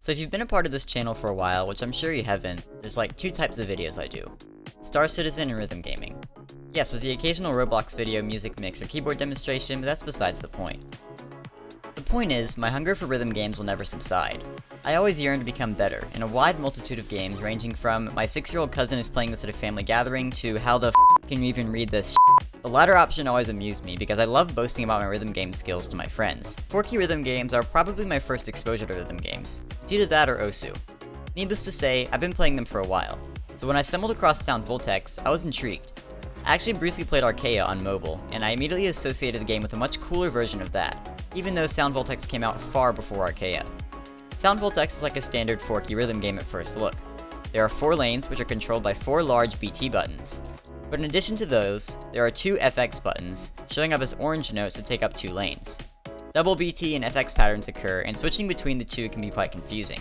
So if you've been a part of this channel for a while, which I'm sure you haven't, there's like two types of videos I do. Star Citizen and Rhythm Gaming. Yes, there's the occasional Roblox video, music mix, or keyboard demonstration, but that's besides the point. The point is, my hunger for rhythm games will never subside. I always yearn to become better, in a wide multitude of games ranging from my 6-year-old cousin is playing this at a family gathering to how the f can you even read this shit? The latter option always amused me because I love boasting about my rhythm game skills to my friends. 4-key rhythm games are probably my first exposure to rhythm games. It's either that or Osu. Needless to say, I've been playing them for a while. So when I stumbled across Sound Voltex, I was intrigued. I actually briefly played Arcaea on mobile, and I immediately associated the game with a much cooler version of that, even though Sound Voltex came out far before Arcaea. Sound Voltex is like a standard 4-key rhythm game at first look. There are 4 lanes, which are controlled by 4 large BT buttons. But in addition to those, there are 2 FX buttons, showing up as orange notes to take up 2 lanes. Double BT and FX patterns occur, and switching between the two can be quite confusing.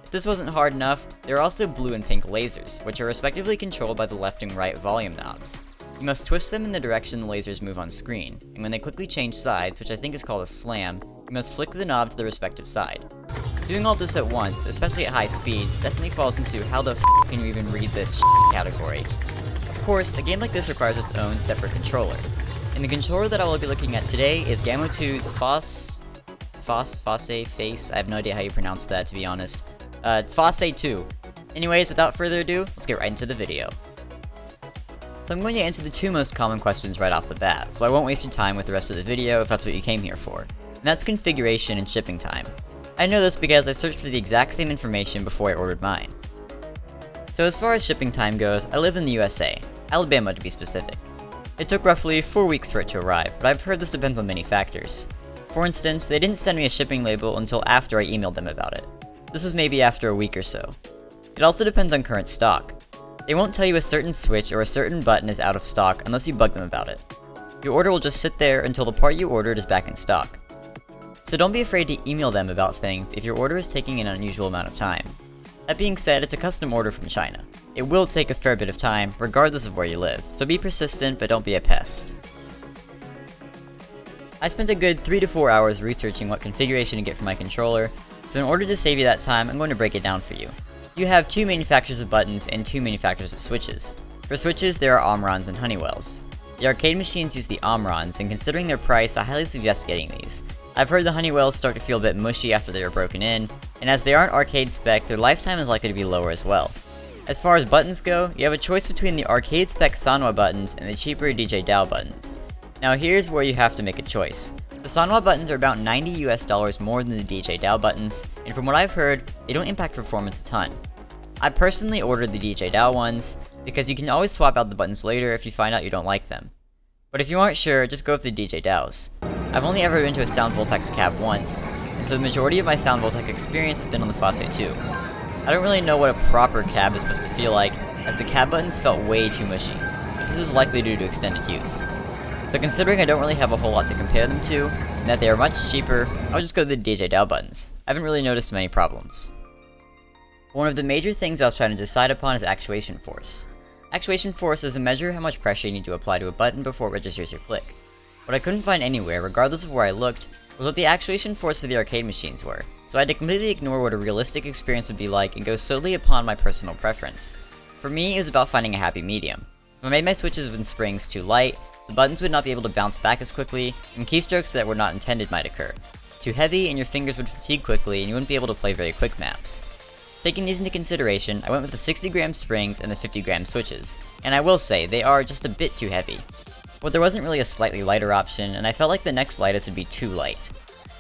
If this wasn't hard enough, there are also blue and pink lasers, which are respectively controlled by the left and right volume knobs. You must twist them in the direction the lasers move on screen, and when they quickly change sides, which I think is called a slam, you must flick the knob to the respective side. Doing all this at once, especially at high speeds, definitely falls into how the f can you even read this category. Of course, a game like this requires its own separate controller. And the controller that I will be looking at today is Gamo2's Faucetwo, I have no idea how you pronounce that, to be honest. Faucetwo. Anyways, without further ado, let's get right into the video. So I'm going to answer the 2 most common questions right off the bat, so I won't waste your time with the rest of the video if that's what you came here for. And that's configuration and shipping time. I know this because I searched for the exact same information before I ordered mine. So as far as shipping time goes, I live in the USA, Alabama to be specific. It took roughly 4 weeks for it to arrive, but I've heard this depends on many factors. For instance, they didn't send me a shipping label until after I emailed them about it. This was maybe after a week or so. It also depends on current stock. They won't tell you a certain switch or a certain button is out of stock unless you bug them about it. Your order will just sit there until the part you ordered is back in stock. So don't be afraid to email them about things if your order is taking an unusual amount of time. That being said, it's a custom order from China. It will take a fair bit of time, regardless of where you live, so be persistent but don't be a pest. I spent a good 3 to 4 hours researching what configuration to get for my controller, so in order to save you that time, I'm going to break it down for you. You have 2 manufacturers of buttons and 2 manufacturers of switches. For switches, there are Omrons and Honeywells. The arcade machines use the Omrons, and considering their price, I highly suggest getting these. I've heard the Honeywells start to feel a bit mushy after they are broken in, and as they aren't arcade spec, their lifetime is likely to be lower as well. As far as buttons go, you have a choice between the arcade spec Sanwa buttons and the cheaper DJ DAO buttons. Now here's where you have to make a choice. The Sanwa buttons are about $90 US more than the DJ DAO buttons, and from what I've heard, they don't impact performance a ton. I personally ordered the DJ DAO ones, because you can always swap out the buttons later if you find out you don't like them. But if you aren't sure, just go with the DJ DAOs. I've only ever been to a Sound Voltex cab once, and so the majority of my Sound Voltex experience has been on the Faucetwo. I don't really know what a proper cab is supposed to feel like, as the cab buttons felt way too mushy, but this is likely due to extended use. So considering I don't really have a whole lot to compare them to, and that they are much cheaper, I'll just go to the DJ DAO buttons. I haven't really noticed many problems. One of the major things I was trying to decide upon is actuation force. Actuation force is a measure of how much pressure you need to apply to a button before it registers your click. What I couldn't find anywhere, regardless of where I looked, was what the actuation force for the arcade machines were, so I had to completely ignore what a realistic experience would be like and go solely upon my personal preference. For me, it was about finding a happy medium. If I made my switches and springs too light, the buttons would not be able to bounce back as quickly, and keystrokes that were not intended might occur. Too heavy, and your fingers would fatigue quickly, and you wouldn't be able to play very quick maps. Taking these into consideration, I went with the 60-gram springs and the 50-gram switches, and I will say, they are just a bit too heavy. But there wasn't really a slightly lighter option, and I felt like the next lightest would be too light.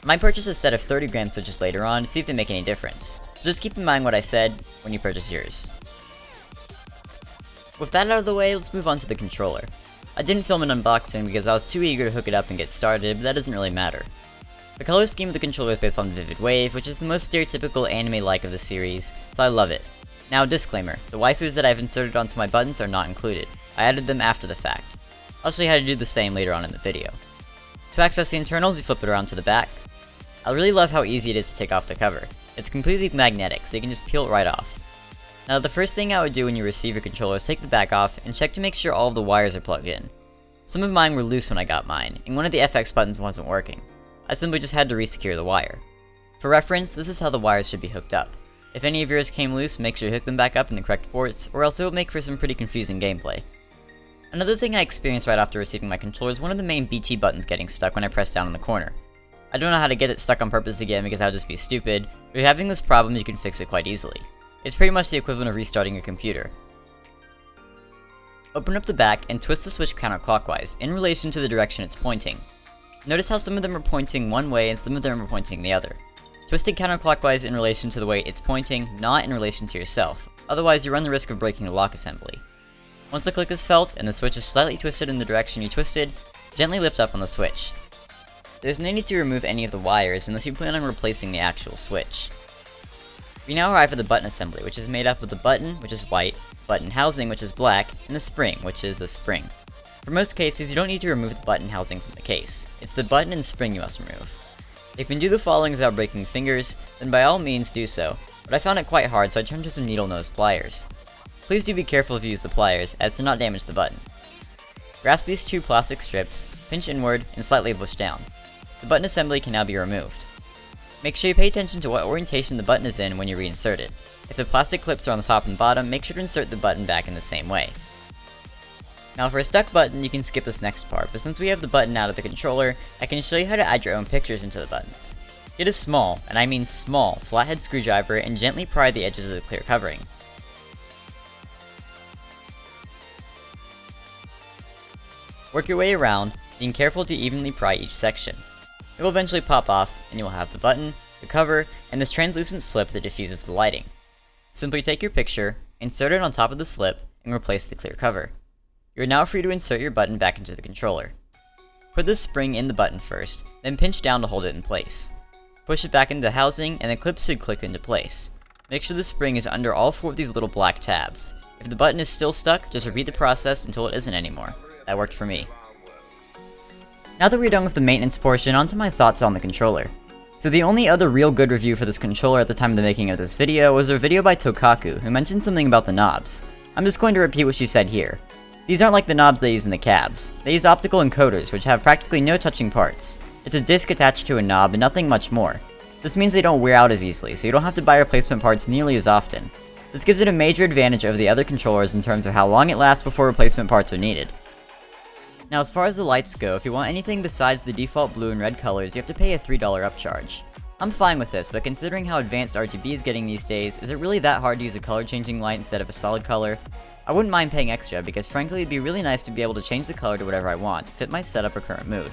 I might purchase a set of 30-gram switches later on to see if they make any difference, so just keep in mind what I said when you purchase yours. With that out of the way, let's move on to the controller. I didn't film an unboxing because I was too eager to hook it up and get started, but that doesn't really matter. The color scheme of the controller is based on Vivid Wave, which is the most stereotypical anime-like of the series, so I love it. Now disclaimer, the waifus that I've inserted onto my buttons are not included. I added them after the fact. I'll show you how to do the same later on in the video. To access the internals, you flip it around to the back. I really love how easy it is to take off the cover. It's completely magnetic, so you can just peel it right off. Now the first thing I would do when you receive your controller is take the back off and check to make sure all of the wires are plugged in. Some of mine were loose when I got mine, and one of the FX buttons wasn't working. I simply just had to resecure the wire. For reference, this is how the wires should be hooked up. If any of yours came loose, make sure you hook them back up in the correct ports, or else it will make for some pretty confusing gameplay. Another thing I experienced right after receiving my controller is one of the main BT buttons getting stuck when I press down in the corner. I don't know how to get it stuck on purpose again because that would just be stupid, but if you're having this problem you can fix it quite easily. It's pretty much the equivalent of restarting your computer. Open up the back and twist the switch counterclockwise, in relation to the direction it's pointing. Notice how some of them are pointing one way and some of them are pointing the other. Twist it counterclockwise in relation to the way it's pointing, not in relation to yourself, otherwise you run the risk of breaking the lock assembly. Once the click is felt and the switch is slightly twisted in the direction you twisted, gently lift up on the switch. There's no need to remove any of the wires unless you plan on replacing the actual switch. We now arrive at the button assembly, which is made up of the button, which is white, button housing, which is black, and the spring, which is a spring. For most cases, you don't need to remove the button housing from the case. It's the button and spring you must remove. If you can do the following without breaking fingers, then by all means do so, but I found it quite hard so I turned to some needle nose pliers. Please do be careful if you use the pliers, as to not damage the button. Grasp these two plastic strips, pinch inward, and slightly push down. The button assembly can now be removed. Make sure you pay attention to what orientation the button is in when you reinsert it. If the plastic clips are on the top and bottom, make sure to insert the button back in the same way. Now for a stuck button, you can skip this next part, but since we have the button out of the controller, I can show you how to add your own pictures into the buttons. Get a small, and I mean small, flathead screwdriver and gently pry the edges of the clear covering. Work your way around, being careful to evenly pry each section. It will eventually pop off, and you will have the button, the cover, and this translucent slip that diffuses the lighting. Simply take your picture, insert it on top of the slip, and replace the clear cover. You are now free to insert your button back into the controller. Put the spring in the button first, then pinch down to hold it in place. Push it back into the housing, and the clip should click into place. Make sure the spring is under all four of these little black tabs. If the button is still stuck, just repeat the process until it isn't anymore. That worked for me. Now that we're done with the maintenance portion, onto my thoughts on the controller. So the only other real good review for this controller at the time of the making of this video was a video by Tokaku, who mentioned something about the knobs. I'm just going to repeat what she said here. These aren't like the knobs they use in the cabs. They use optical encoders, which have practically no touching parts. It's a disc attached to a knob and nothing much more. This means they don't wear out as easily, so you don't have to buy replacement parts nearly as often. This gives it a major advantage over the other controllers in terms of how long it lasts before replacement parts are needed. Now as far as the lights go, if you want anything besides the default blue and red colors, you have to pay a $3 upcharge. I'm fine with this, but considering how advanced RGB is getting these days, is it really that hard to use a color changing light instead of a solid color? I wouldn't mind paying extra, because frankly it'd be really nice to be able to change the color to whatever I want, to fit my setup or current mood.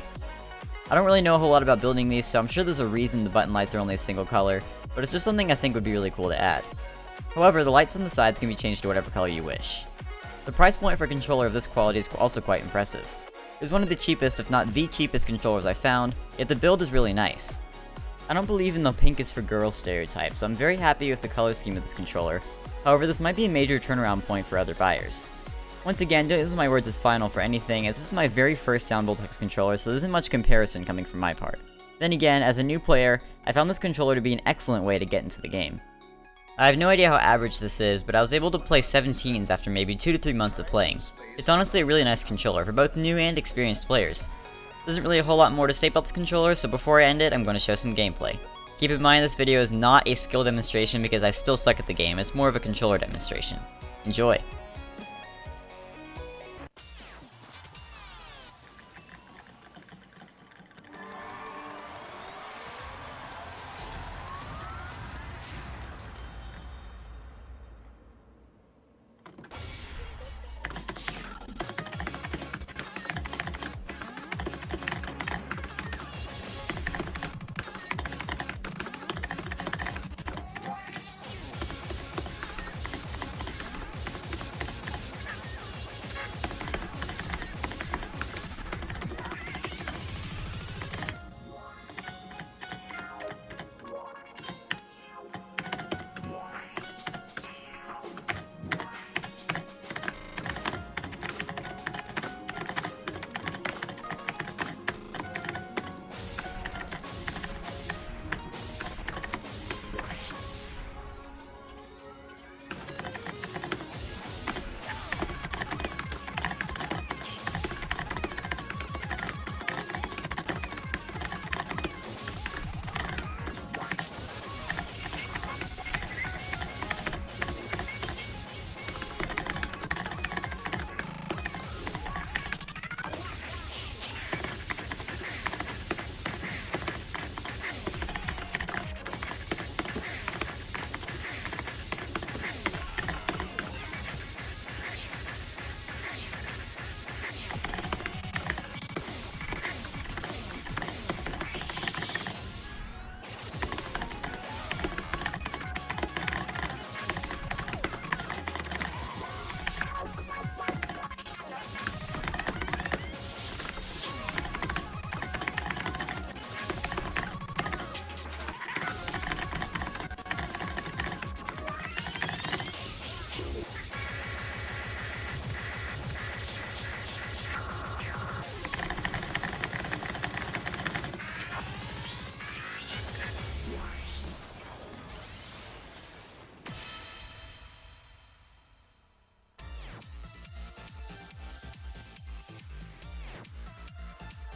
I don't really know a whole lot about building these, so I'm sure there's a reason the button lights are only a single color, but it's just something I think would be really cool to add. However, the lights on the sides can be changed to whatever color you wish. The price point for a controller of this quality is also quite impressive. It was one of the cheapest, if not the cheapest controllers I found, yet the build is really nice. I don't believe in the pink is for girls stereotype, so I'm very happy with the color scheme of this controller. However, this might be a major turnaround point for other buyers. Once again, don't use my words as final for anything, as this is my very first sound Voltex controller, so there isn't much comparison coming from my part. Then again, as a new player, I found this controller to be an excellent way to get into the game. I have no idea how average this is, but I was able to play 17s after maybe 2 to 3 months of playing. It's honestly a really nice controller for both new and experienced players. There isn't really a whole lot more to say about this controller, so before I end it, I'm going to show some gameplay. Keep in mind this video is not a skill demonstration because I still suck at the game, it's more of a controller demonstration. Enjoy!